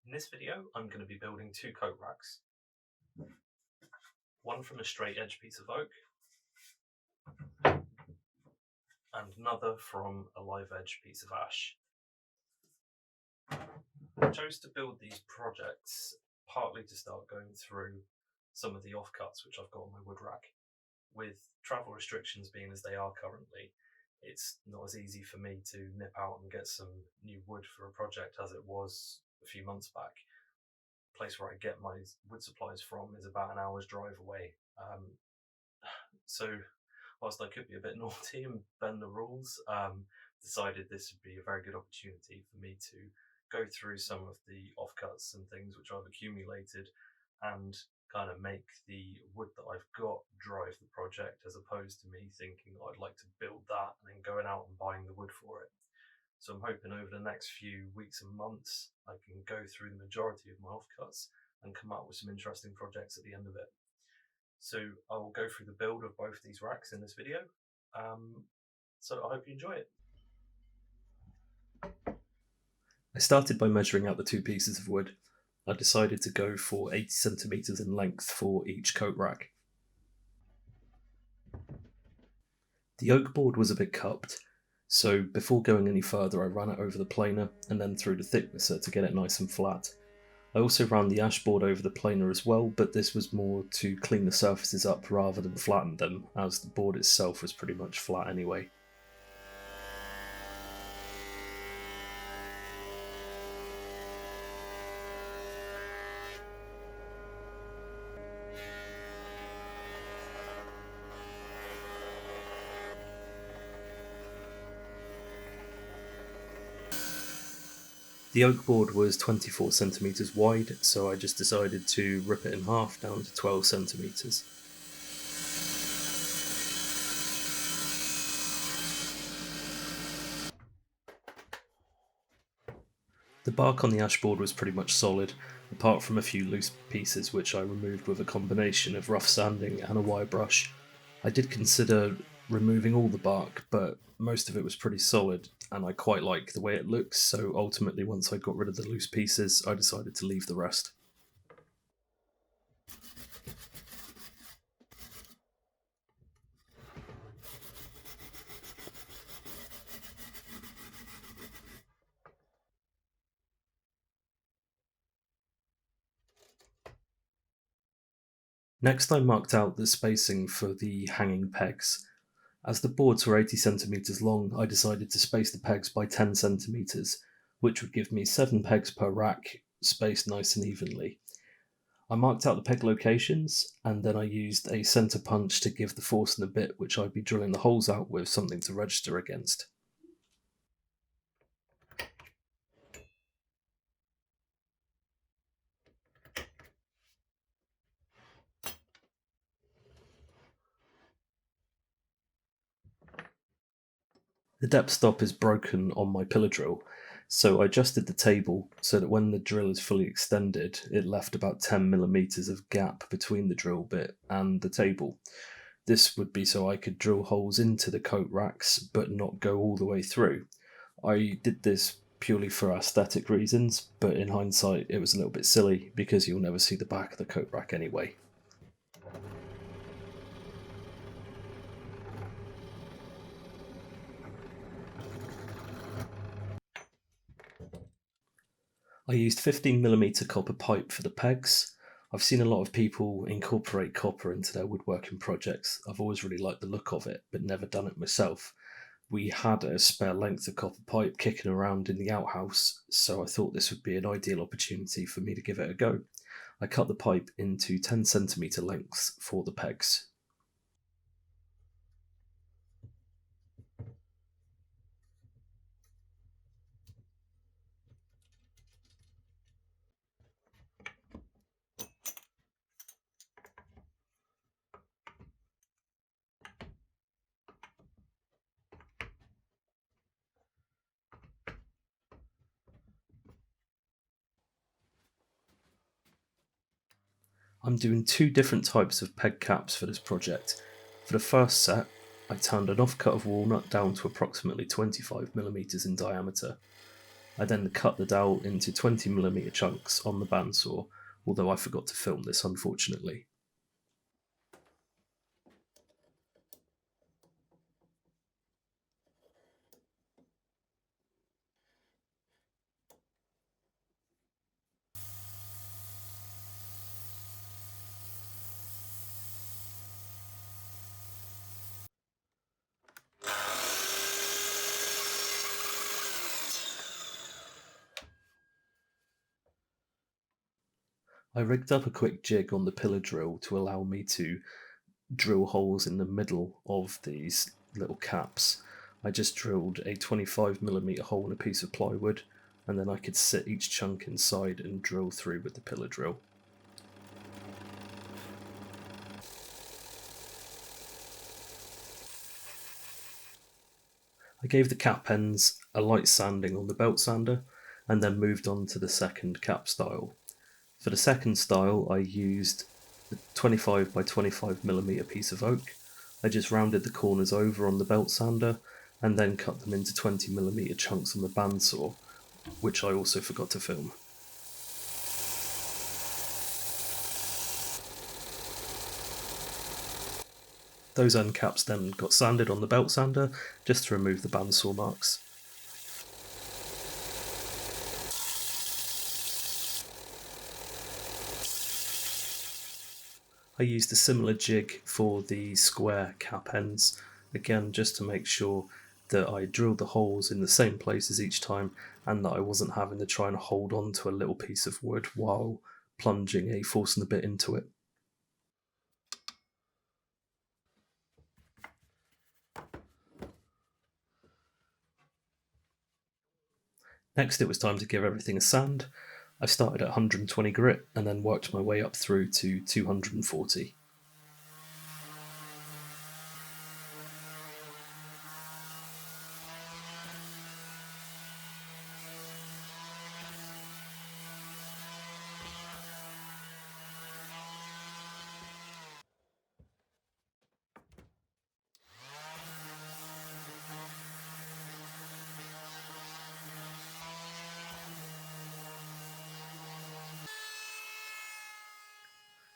In this video, I'm going to be building two coat racks. One from a straight edge piece of oak and another from a live edge piece of ash. I chose to build these projects partly to start going through some of the offcuts which I've got on my wood rack. With travel restrictions being as they are currently, it's not as easy for me to nip out and get some new wood for a project as it was a few months back. The place where I get my wood supplies from is about an hour's drive away. So whilst I could be a bit naughty and bend the rules, decided this would be a very good opportunity for me to go through some of the offcuts and things which I've accumulated and kind of make the wood that I've got drive the project, as opposed to me thinking I'd like to build that and then going out and buying the wood for it. So I'm hoping over the next few weeks and months I can go through the majority of my offcuts and come up with some interesting projects at the end of it. So I will go through the build of both these racks in this video. So I hope you enjoy it. I started by measuring out the two pieces of wood. I decided to go for 80 centimetres in length for each coat rack. The oak board was a bit cupped, so before going any further I ran it over the planer and then through the thicknesser to get it nice and flat. I also ran the ash board over the planer as well, but this was more to clean the surfaces up rather than flatten them, as the board itself was pretty much flat anyway. The oak board was 24 centimetres wide, so I just decided to rip it in half down to 12 centimetres. The bark on the ash board was pretty much solid, apart from a few loose pieces which I removed with a combination of rough sanding and a wire brush. I did consider removing all the bark, but most of it was pretty solid and I quite like the way it looks, so ultimately once I got rid of the loose pieces I decided to leave the rest. Next I marked out the spacing for the hanging pegs. As the boards were 80 centimetres long, I decided to space the pegs by 10 centimetres, which would give me 7 pegs per rack, spaced nice and evenly. I marked out the peg locations, and then I used a centre punch to give the force in the bit which I'd be drilling the holes out with something to register against. The depth stop is broken on my pillar drill, so I adjusted the table so that when the drill is fully extended, it left about 10mm of gap between the drill bit and the table. This would be so I could drill holes into the coat racks but not go all the way through. I did this purely for aesthetic reasons, but in hindsight it was a little bit silly because you'll never see the back of the coat rack anyway. I used 15mm copper pipe for the pegs. I've seen a lot of people incorporate copper into their woodworking projects. I've always really liked the look of it, but never done it myself. We had a spare length of copper pipe kicking around in the outhouse, so I thought this would be an ideal opportunity for me to give it a go. I cut the pipe into 10cm lengths for the pegs. I'm doing two different types of peg caps for this project. For the first set, I turned an offcut of walnut down to approximately 25mm in diameter. I then cut the dowel into 20mm chunks on the bandsaw, although I forgot to film this unfortunately. I rigged up a quick jig on the pillar drill to allow me to drill holes in the middle of these little caps. I just drilled a 25mm hole in a piece of plywood, and then I could sit each chunk inside and drill through with the pillar drill. I gave the cap ends a light sanding on the belt sander, and then moved on to the second cap style. For the second style, I used a 25 by 25mm piece of oak. I just rounded the corners over on the belt sander and then cut them into 20mm chunks on the bandsaw, which I also forgot to film. Those end caps then got sanded on the belt sander just to remove the bandsaw marks. I used a similar jig for the square cap ends, again just to make sure that I drilled the holes in the same places each time and that I wasn't having to try and hold on to a little piece of wood while forcing the bit into it. Next it was time to give everything a sand. I started at 120 grit and then worked my way up through to 240.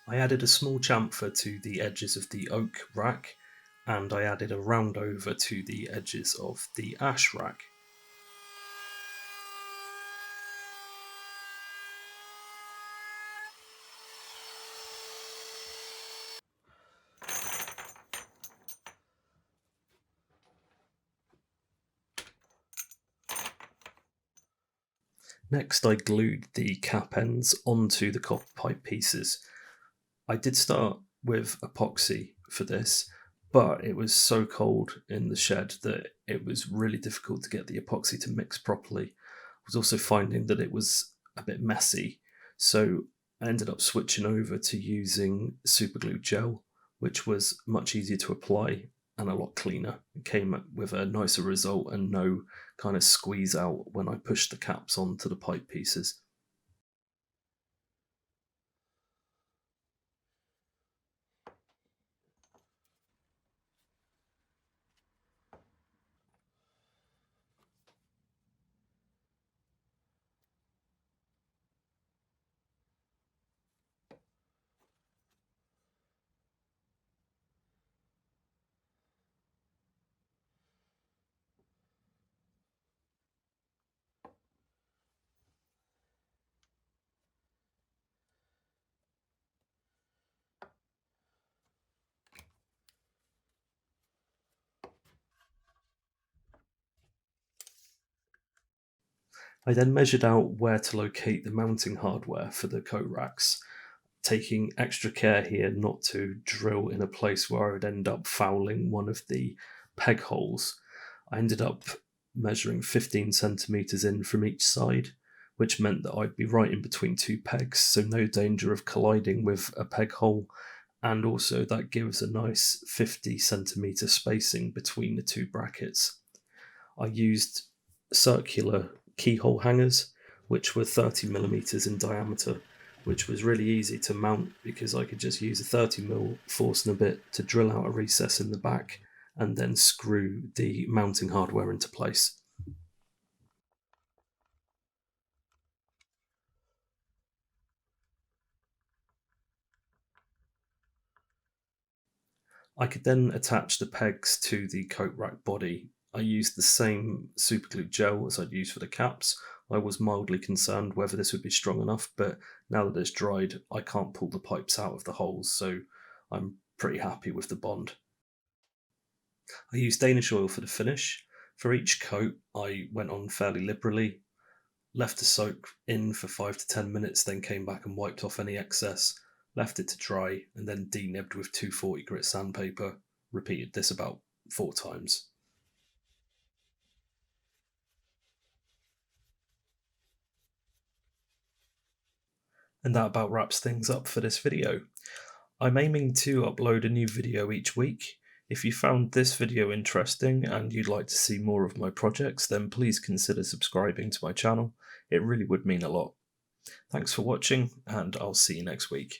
I added a small chamfer to the edges of the oak rack, and I added a round over to the edges of the ash rack. Next, I glued the cap ends onto the copper pipe pieces. I did start with epoxy for this, but it was so cold in the shed that it was really difficult to get the epoxy to mix properly. I was also finding that it was a bit messy, so I ended up switching over to using superglue gel, which was much easier to apply and a lot cleaner. It came with a nicer result and no kind of squeeze out when I pushed the caps onto the pipe pieces. I then measured out where to locate the mounting hardware for the coat racks, taking extra care here not to drill in a place where I would end up fouling one of the peg holes. I ended up measuring 15 centimeters in from each side, which meant that I'd be right in between two pegs, so no danger of colliding with a peg hole, and also that gives a nice 50 centimeter spacing between the two brackets. I used circular keyhole hangers, which were 30mm in diameter, which was really easy to mount because I could just use a 30mm Forstner bit to drill out a recess in the back and then screw the mounting hardware into place. I could then attach the pegs to the coat rack body. I used the same superglue gel as I'd used for the caps. I was mildly concerned whether this would be strong enough, but now that it's dried, I can't pull the pipes out of the holes, so I'm pretty happy with the bond. I used Danish oil for the finish. For each coat, I went on fairly liberally, left to soak in for 5 to 10 minutes, then came back and wiped off any excess, left it to dry, and then denibbed with 240 grit sandpaper. Repeated this about 4 times. And that about wraps things up for this video. I'm aiming to upload a new video each week. If you found this video interesting and you'd like to see more of my projects, then please consider subscribing to my channel. It really would mean a lot. Thanks for watching, and I'll see you next week.